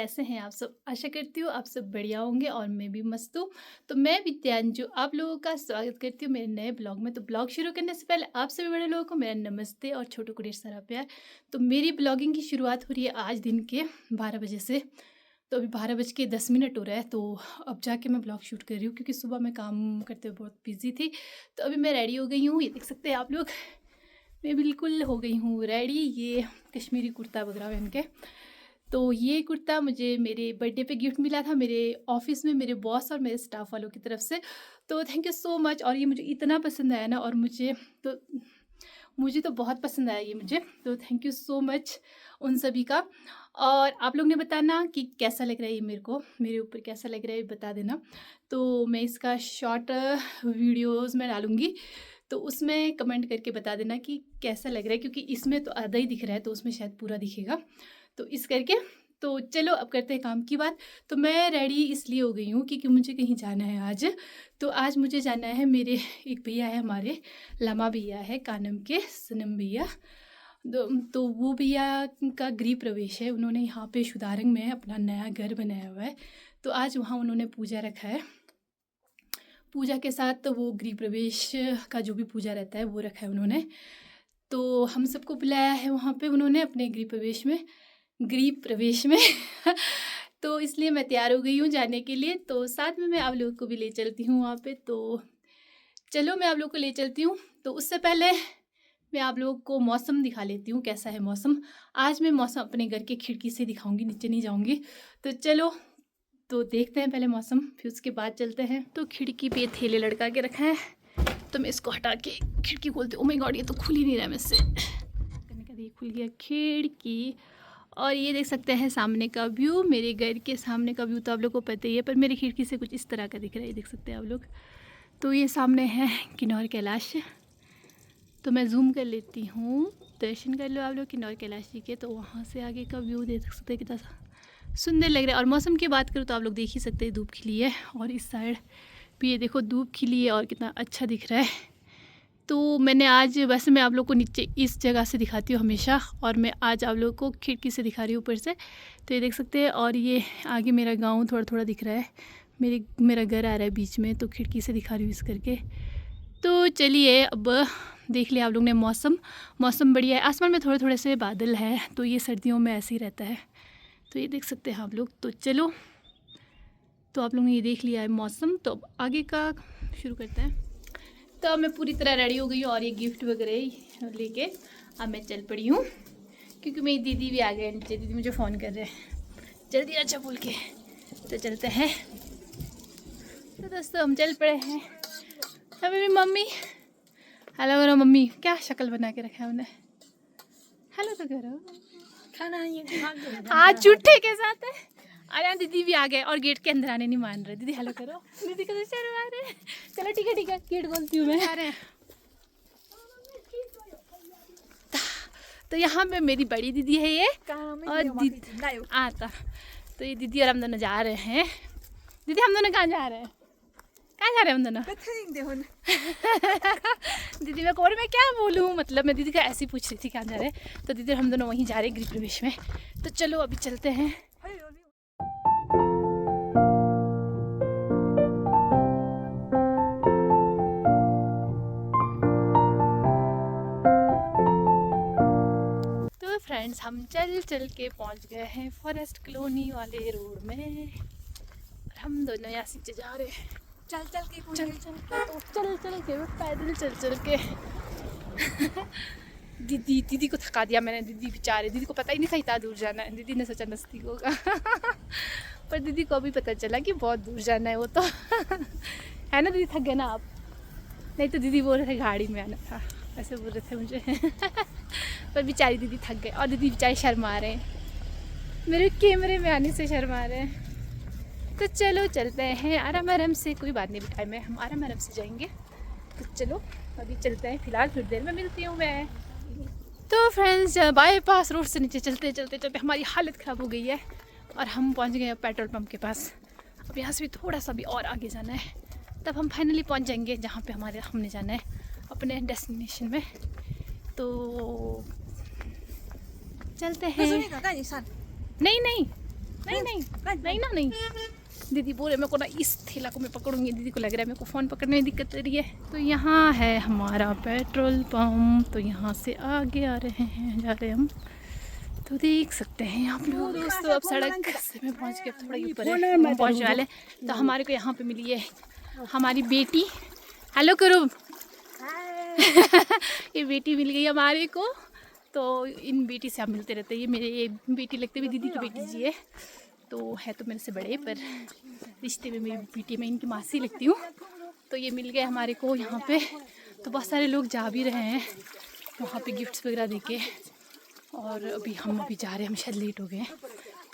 कैसे हैं आप सब? आशा करती हूँ आप सब बढ़िया होंगे और मैं भी मस्त हूँ। तो मैं विद्यांजू आप लोगों का स्वागत करती हूँ मेरे नए ब्लॉग में। तो ब्लॉग शुरू करने से पहले आप सभी बड़े लोगों को मेरा नमस्ते और छोटों को ढेर सारा प्यार। तो मेरी ब्लॉगिंग की शुरुआत हो रही है आज दिन के 12 बजे से। तो अभी 12:10 हो रहा है, तो अब जाके मैं ब्लॉग शूट कर रही हूँ क्योंकि सुबह मैं काम करते हुए बहुत बिजी थी। तो अभी मैं रेडी हो गई हूँ, ये देख सकते हैं आप लोग। मैं बिल्कुल हो गई हूँ रेडी, ये कश्मीरी कुर्ता वगैरह पहन के। तो ये कुर्ता मुझे मेरे बर्थडे पे गिफ्ट मिला था मेरे ऑफिस में मेरे बॉस और मेरे स्टाफ वालों की तरफ से। तो थैंक यू सो मच। और ये मुझे इतना पसंद आया ना, और मुझे तो बहुत पसंद आया ये मुझे। तो थैंक यू सो मच उन सभी का। और आप लोग ने बताना कि कैसा लग रहा है ये, मेरे ऊपर कैसा लग रहा है ये बता देना। तो मैं इसका शॉर्ट वीडियोज़ में डालूँगी, तो उसमें कमेंट करके बता देना कि कैसा लग रहा है, क्योंकि इसमें तो आधा ही दिख रहा है तो उसमें शायद पूरा दिखेगा। तो इस करके तो चलो अब करते हैं काम की बात। तो मैं रेडी इसलिए हो गई हूँ क्योंकि मुझे कहीं जाना है आज। तो आज मुझे जाना है, मेरे एक भैया है, हमारे लामा भैया है कानम के, सनम भैया। तो वो भैया का गृह प्रवेश है। उन्होंने यहाँ पे शुदारंग में अपना नया घर बनाया हुआ है। तो आज वहाँ उन्होंने पूजा रखा है। पूजा के साथ वो गृह प्रवेश का जो भी पूजा रहता है वो रखा है उन्होंने। तो हम सबको बुलाया है वहाँ पे उन्होंने अपने गृह प्रवेश में तो इसलिए मैं तैयार हो गई हूँ जाने के लिए। तो साथ में मैं आप लोगों को भी ले चलती हूँ वहाँ पे। तो चलो मैं आप लोगों को ले चलती हूँ। तो उससे पहले मैं आप लोगों को मौसम दिखा लेती हूँ कैसा है मौसम। आज मैं मौसम अपने घर की खिड़की से दिखाऊंगी, नीचे नहीं जाऊँगी। तो चलो तो देखते हैं पहले मौसम, फिर उसके बाद चलते हैं। तो खिड़की पे थैले लटका के रखा है, तो मैं इसको हटा के खिड़की खोलती हूँ। ओ माय गॉड, ये तो खुल ही नहीं रहा है मुझसे। करने का खुल गया खिड़की। और ये देख सकते हैं सामने का व्यू, मेरे घर के सामने का व्यू तो आप लोग को पता ही है, पर मेरी खिड़की से कुछ इस तरह का दिख रहा है, ये देख सकते हैं आप लोग। तो ये सामने है किन्नौर कैलाश। तो मैं जूम कर लेती हूँ, दर्शन कर लो आप लोग किन्नौर कैलाश जी के। तो वहाँ से आगे का व्यू देख सकते हैं कितना सुंदर लग रहा है। और मौसम की बात करूँ तो आप लोग देख ही सकते हैं, धूप खिली है। और इस साइड भी ये देखो धूप खिली है और कितना अच्छा दिख रहा है। तो मैंने आज, वैसे मैं आप लोग को नीचे इस जगह से दिखाती हूँ हमेशा, और मैं आज आप लोग को खिड़की से दिखा रही हूँ ऊपर से। तो ये देख सकते हैं। और ये आगे मेरा गांव थोड़ा थोड़ा दिख रहा है, मेरा घर आ रहा है बीच में, तो खिड़की से दिखा रही हूँ इस करके। तो चलिए अब देख लिया आप लोग ने मौसम बढ़िया है। आसमान में थोड़े थोड़े से बादल है, तो ये सर्दियों में ऐसे ही रहता है। तो ये देख सकते हैं आप लोग। तो चलो, तो आप लोगों ने ये देख लिया है मौसम, तो अब आगे का शुरू करते हैं। तो मैं पूरी तरह रेडी हो गई हूँ और ये गिफ्ट वगैरह लेके अब मैं चल पड़ी हूँ, क्योंकि मेरी दीदी भी आ गए नीचे। दीदी मुझे फ़ोन कर रहे हैं, जल्दी अच्छा बोल के। तो चलते हैं। तो दोस्तों हम चल पड़े हैं। अब मेरी मम्मी, हेलो करो मम्मी, क्या शक्ल बना के रखा है उन्हें, हेलो तो करो। खाना ये आज चूठे के साथ है। अरे दीदी भी आ गए और गेट के अंदर आने नहीं मान रहे। दीदी हेलो करो, दीदी को शर्मा रहे। चलो ठीक है गेट खोलती हूँ मैं। तो यहाँ पे मेरी बड़ी दीदी है ये, और दीदी आता। तो ये दीदी और हम दोनों जा रहे हैं। दीदी हम दोनों कहाँ जा रहे हैं, कहाँ जा रहे हैं हम दोनों? दीदी मैं कोर में क्या बोलूँ, मतलब मैं दीदी का ऐसे ही पूछ रही थी कहाँ जा रहे हैं। तो दीदी हम दोनों वहीं जा रहे हैं गृह प्रवेश में। तो चलो अभी चलते हैं। तो फ्रेंड्स हम चल चल के पहुंच गए हैं फॉरेस्ट कॉलोनी वाले रोड में। और हम दोनों यहाँ से जा रहे हैं चल चल के पैदल चल के। दीदी को थका दिया मैंने। दीदी को पता ही नहीं था इतना दूर जाना है। दीदी ने सोचा नज़दीक होगा पर दीदी को अभी पता चला कि बहुत दूर जाना है वो तो है ना दीदी, थक गए ना आप? नहीं तो दीदी बोल रहे थे गाड़ी में आना था, ऐसे बोल रहे थे मुझे पर बेचारी दीदी थक गए। और दीदी बेचारे शर्मा रहे हैं, मेरे कैमरे में आने से शर्मा रहे हैं। तो चलो चलते हैं आराम से, कोई बात नहीं, टाइम है, हम आराम से जाएंगे। तो चलो अभी चलते हैं, फिलहाल थोड़ी देर में मिलती हूँ मैं। तो फ्रेंड्स बाईपास रोड से नीचे चलते हमारी हालत ख़राब हो गई है और हम पहुँच गए पेट्रोल पंप के पास। अब यहाँ से भी थोड़ा सा भी और आगे जाना है, तब हम फाइनली पहुँच जाएंगे जहाँ पे हमने जाना है, अपने डेस्टिनेशन में। तो चलते हैं। नहीं नहीं नहीं नहीं ना नहीं, दीदी बोले मेरे को ना इस थैला को मैं पकड़ूंगी, दीदी को लग रहा है मेरे को फ़ोन पकड़ने में दिक्कत हो रही है। तो यहाँ है हमारा पेट्रोल पंप, तो यहाँ से आगे आ रहे हैं, जा रहे हैं हम, तो देख सकते हैं आप लोग। दोस्तों अब सड़क से मैं पहुँच के थोड़ा ऊपर है, हम पहुँचने वाले। तो हमारे को यहाँ पे मिली है हमारी बेटी, हेलो करो ये बेटी मिल गई हमारे को। तो इन बेटी से आप मिलते रहते हैं, ये मेरे ये बेटी लगते हुए दीदी की बेटी जी है, तो है तो मेरे से बड़े पर रिश्ते में मेरी बेटी, मैं इनकी मासी लगती हूँ। तो ये मिल गए हमारे को यहाँ पे। तो बहुत सारे लोग जा भी रहे हैं वहाँ पे गिफ्ट्स वगैरह देके, और अभी हम जा रहे हैं, हम शायद लेट हो गए,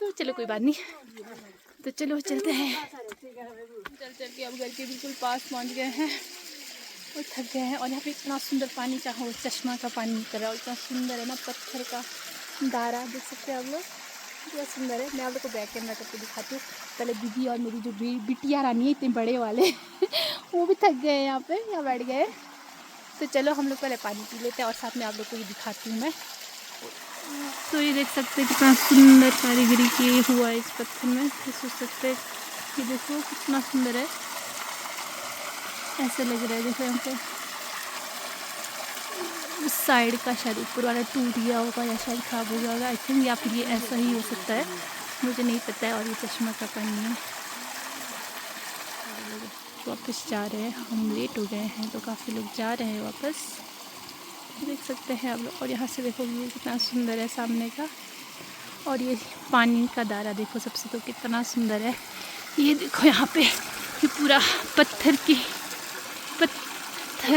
तो चलो कोई बात नहीं, तो चलो चलते हैं। चल के अब घर के बिल्कुल पास पहुँच गए हैं और थक गए हैं। और यहाँ पे इतना सुंदर पानी, चाहो चश्मा का पानी निकल रहा है, और इतना सुंदर है ना, पत्थर का धारा देख सकते हैं आप लोग, बहुत सुंदर है। मैं आप लोग को बैक कैमरा करके दिखाती हूँ। पहले दीदी और मेरी जो बिटिया रानी है, इतने बड़े वाले वो भी थक गए हैं यहाँ पे, यहाँ बैठ गए। तो चलो हम लोग पहले पानी पी लेते हैं और साथ में आप लोग को ये दिखाती हूँ मैं। तो ये देख सकते हैं कितना सुंदर कारीगरी की हुआ है इस पत्थर में, सोच सकते हैं, ये देखो कितना सुंदर है, ऐसे लग रहा है जैसे हमको उस साइड का शायद ऊपर वाला टूट गया होगा या शायद ख़राब हो गया होगा, आई थिंक, या फिर ये ऐसा ही हो सकता है, मुझे नहीं पता है। और ये चश्मा का पानी है। वापस जा रहे हैं, हम लेट हो गए हैं तो काफ़ी लोग जा रहे हैं वापस, देख सकते हैं आप लोग। और यहाँ से देखो व्यू कितना सुंदर है सामने का, और ये पानी का धारा देखो सबसे तो कितना सुंदर है। ये देखो यहाँ पे ये पूरा पत्थर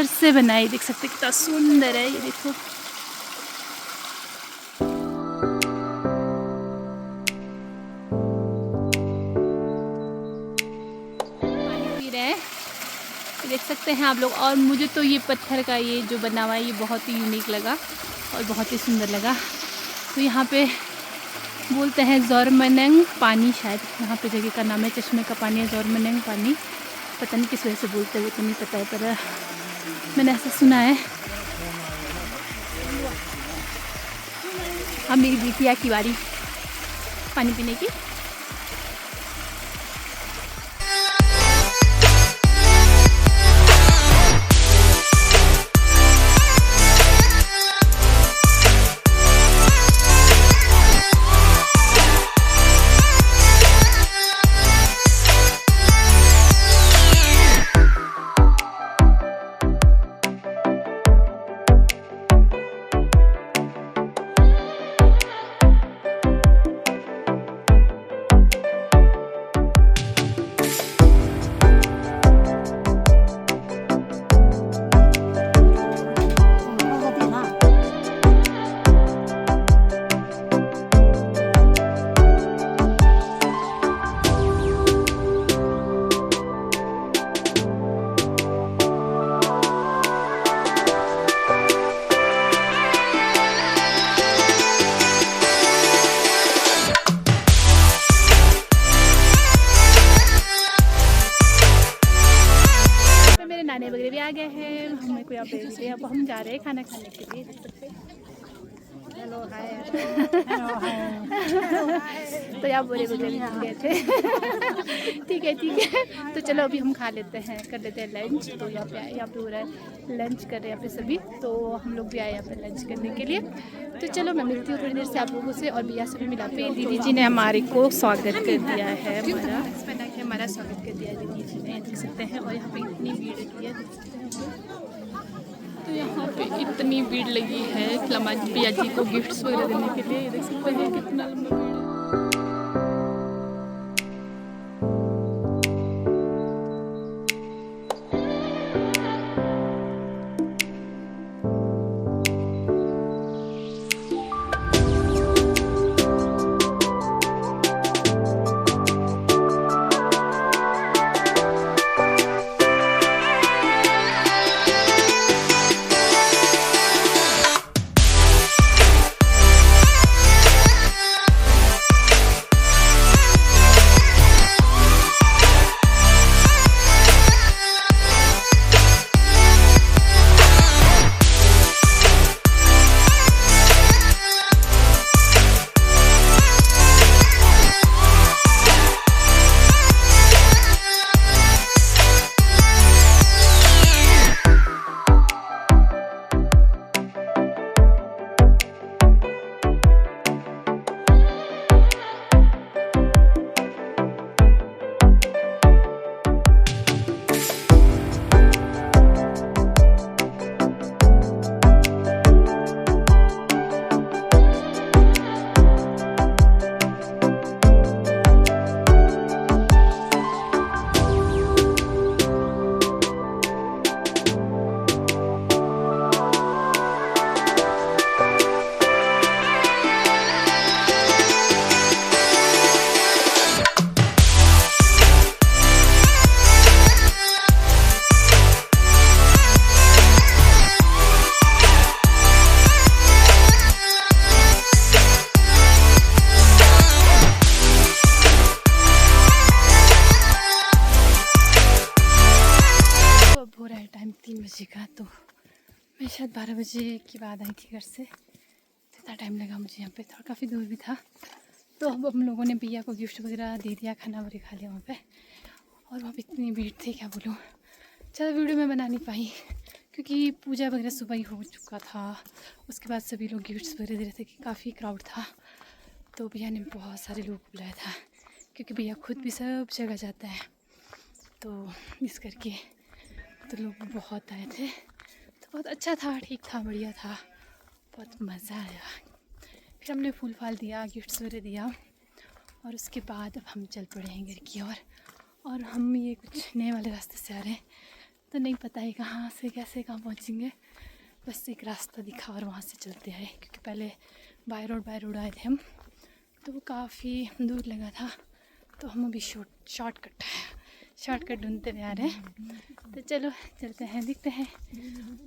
से बना है, देख सकते कितना सुंदर है, ये देखो। पानी पी रहे हैं, देख सकते हैं आप लोग। और मुझे तो ये पत्थर का ये जो बना हुआ है ये बहुत ही यूनिक लगा और बहुत ही सुंदर लगा। तो यहाँ पे बोलते हैं ज़ोरमनंग पानी, शायद यहाँ पे जगह का नाम है, चश्मे का पानी है ज़ोरमनंग पानी, पता नहीं किस वजह से बोलते हुए तो नहीं पता है, पर मैंने ऐसा सुना है। अब मेरी बिटिया की बारी पानी पीने की। वगैरह भी आ गए हैं, हमें कोई आप अब हम जा रहे हैं खाना खाने के लिए, देख सकते हैं। हेलो हाय तो यहाँ बोले बोले गए थे ठीक है तो चलो अभी हम खा लेते हैं, कर लेते हैं लंच। तो यहाँ पे आए, यहाँ पे हो रहा है लंच कर रहे हैं यहाँ पे सभी, तो हम लोग भी आए यहाँ पे लंच करने के लिए। तो चलो मैं मिलती हूँ थोड़ी देर से आप लोगों से, और भैया से भी मिलाते हैं। दीदी जी ने हमारे को स्वागत कर दिया है, हमारा स्वागत कर दिया है दीदी जी ने, देख सकते हैं। और यहाँ पे इतनी भीड़ लगी है, देख सकते हैं। तो यहाँ पे इतनी भीड़ लगी है लमाजी भैया जी को गिफ्ट्स वगैरह देने के लिए, देख सकते हैं कितना लंबा भीड़ है। का। तो मैं शायद 12 बजे के बाद आई थी घर से, तो इतना टाइम लगा मुझे यहाँ पे, थोड़ा काफ़ी दूर भी था। तो अब हम लोगों ने भैया को गिफ्ट वगैरह दे दिया, खाना वगैरह खा लिया वहाँ पे, और वहाँ पे इतनी भीड़ थी क्या बोलूँ। ज़्यादा वीडियो मैं बना नहीं पाई क्योंकि पूजा वगैरह सुबह ही हो चुका था। उसके बाद सभी लोग गिफ्ट्स वगैरह दे रहे थे कि काफ़ी क्राउड था। तो भैया ने बहुत सारे लोग को बुलाया था क्योंकि भैया खुद भी सब जगह जाता है, तो इस करके तो लोग बहुत आए थे। तो बहुत अच्छा था, ठीक था, बढ़िया था, बहुत मज़ा आया। फिर हमने फूल फाल दिया, गिफ्ट्स वगैरह दिया, और उसके बाद अब हम चल पड़े हैं घर की ओर। और हम ये कुछ नए वाले रास्ते से आ रहे हैं, तो नहीं पता है कहाँ से कैसे कहाँ पहुँचेंगे। बस एक रास्ता दिखा और वहाँ से चलते आए, क्योंकि पहले बाय रोड आए थे हम, तो वो काफ़ी दूर लगा था। तो हम अभी शॉर्टकट ढूंढते हुए आ रहे हैं। तो चलो चलते हैं, देखते हैं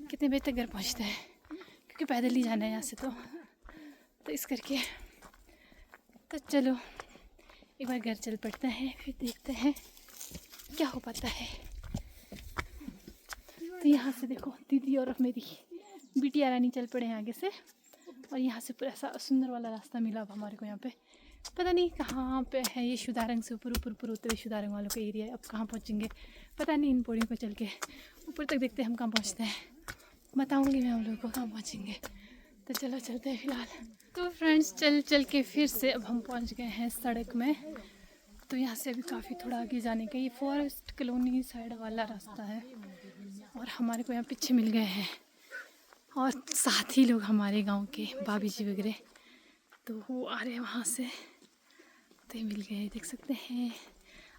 कितने बजे तक घर पहुँचते हैं, क्योंकि पैदल ही जाना है यहाँ से। तो इस करके तो चलो एक बार घर चल पड़ते हैं, फिर देखते हैं क्या हो पाता है। तो यहाँ से देखो दीदी और मेरी बिटिया रानी चल पड़े हैं आगे से, और यहाँ से पूरा ऐसा सुंदर वाला रास्ता मिला अब हमारे को। यहाँ पे पता नहीं कहाँ पे है ये, शुदारंग से ऊपर होते हुए शुदारंग वालों का एरिया है। अब कहाँ पहुँचेंगे पता नहीं, इन पौड़ियों पर चल के ऊपर तक देखते हैं हम कहाँ पहुँचते हैं, बताऊँगी मैं हम लोगों को कहाँ पहुँचेंगे। तो चलो चलते हैं फिलहाल। तो फ्रेंड्स चल के फिर से अब हम पहुँच गए हैं सड़क में। तो यहाँ से अभी काफ़ी थोड़ा आगे जाने का, ये फॉरेस्ट कॉलोनी साइड वाला रास्ता है, और हमारे को यहाँ पीछे मिल गए हैं और साथी लोग हमारे गांव के भाभी जी वगैरह, तो वो आ रहे हैं वहाँ से, तो ये मिल गए, देख सकते हैं।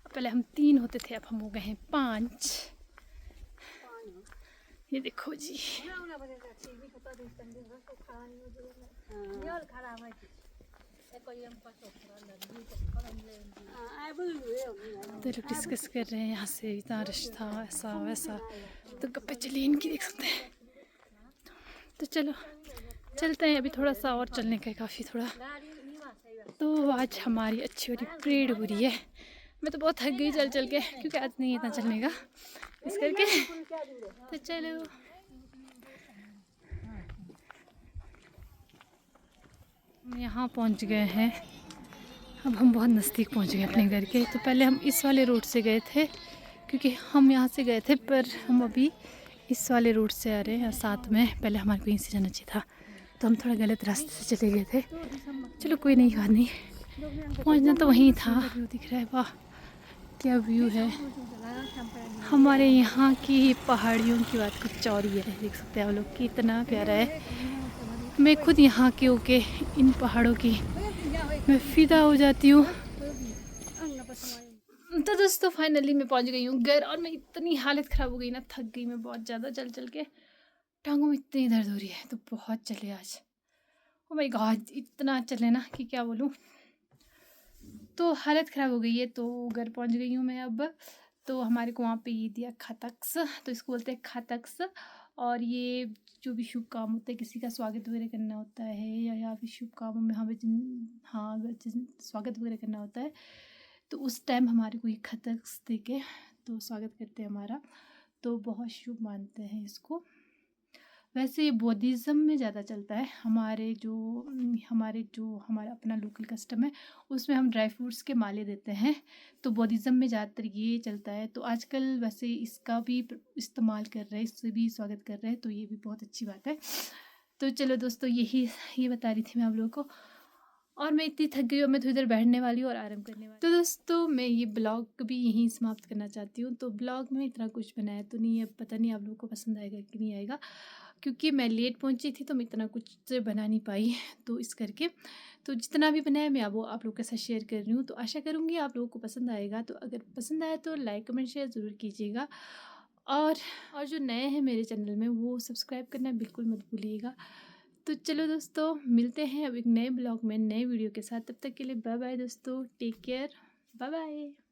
पहले हम 3 होते थे, अब हम हो गए हैं 5। ये देखो जी, तो लोग डिस्कस कर रहे हैं यहाँ से इतना रश था, ऐसा वैसा, तो गप्पे चलिए इनकी, देख सकते हैं। तो चलो चलते हैं, अभी थोड़ा सा और चलने का है, काफ़ी थोड़ा। तो आज हमारी अच्छी वाली परेड हो रही है। मैं तो बहुत थक गई चल के, क्योंकि आज नहीं इतना चलने का, इस करके। तो चलो हम यहाँ पहुँच गए हैं, अब हम बहुत नज़दीक पहुँच गए अपने घर के। तो पहले हम इस वाले रोड से गए थे, क्योंकि हम यहाँ से गए थे, पर हम अभी इस वाले रोड से आ रहे हैं साथ में। पहले हमारे को यहीं से जाना चाहिए था, तो हम थोड़ा गलत रास्ते से चले गए थे। चलो कोई नहीं, बात नहीं, पहुँचना तो वहीं था। व्यू दिख रहा है, वाह क्या व्यू है। हमारे यहाँ की पहाड़ियों की बात कुछ और ही है, देख सकते हैं आप लोग, कितना प्यारा है। मैं खुद यहाँ के होके इन पहाड़ों की मैं फिदा हो जाती हूँ। तो दोस्तों फाइनली मैं पहुँच गई हूँ घर, और मैं इतनी हालत ख़राब हो गई ना, थक गई मैं बहुत ज़्यादा चल के, टांगों में इतनी दर्द हो रही है। तो बहुत चले आज, ओ माय गॉड, इतना चले ना कि क्या बोलूँ। तो हालत ख़राब हो गई है, तो घर पहुँच गई हूँ मैं अब। तो हमारे को वहाँ पे ये दिया खातक्स, तो इसको बोलते हैं खातक्स। और ये जो भी शुभ काम होता है, किसी का स्वागत वगैरह करना होता है, या फिर शुभ कामों में हमें स्वागत वगैरह करना होता है, तो उस टाइम हमारे को ये खातक्स दे के तो स्वागत करते हैं हमारा। तो बहुत शुभ मानते हैं इसको। वैसे ये बौद्धिज़्म में ज़्यादा चलता है। हमारा अपना लोकल कस्टम है, उसमें हम ड्राई फ्रूट्स के माले देते हैं। तो बौद्धिज़्म में ज़्यादातर ये चलता है। तो आजकल वैसे इसका भी इस्तेमाल कर रहे हैं, इससे भी स्वागत कर रहे हैं, तो ये भी बहुत अच्छी बात है। तो चलो दोस्तों, ये बता रही थी मैं आप लोगों को, और मैं इतनी थक गई हूँ, मैं थोड़ी देर बैठने वाली हूँ और आराम करने वाली। तो दोस्तों मैं ये ब्लॉग भी यहीं समाप्त करना चाहती हूँ। तो ब्लॉग में इतना कुछ बनाया तो नहीं है, पता नहीं आप लोगों को पसंद आएगा कि नहीं आएगा, क्योंकि मैं लेट पहुँची थी, तो मैं इतना कुछ बना नहीं पाई। तो इस करके तो जितना भी बनाया मैं वो आप लोगों के साथ शेयर कर रही हूँ। तो आशा करूँगी आप लोगों को पसंद आएगा। तो अगर पसंद आया तो लाइक कमेंट शेयर ज़रूर कीजिएगा, और जो नए हैं मेरे चैनल में वो सब्सक्राइब करना बिल्कुल मत भूलिएगा। तो चलो दोस्तों, मिलते हैं अब एक नए ब्लॉग में नए वीडियो के साथ। तब तक के लिए बाय बाय दोस्तों, टेक केयर, बाय बाय।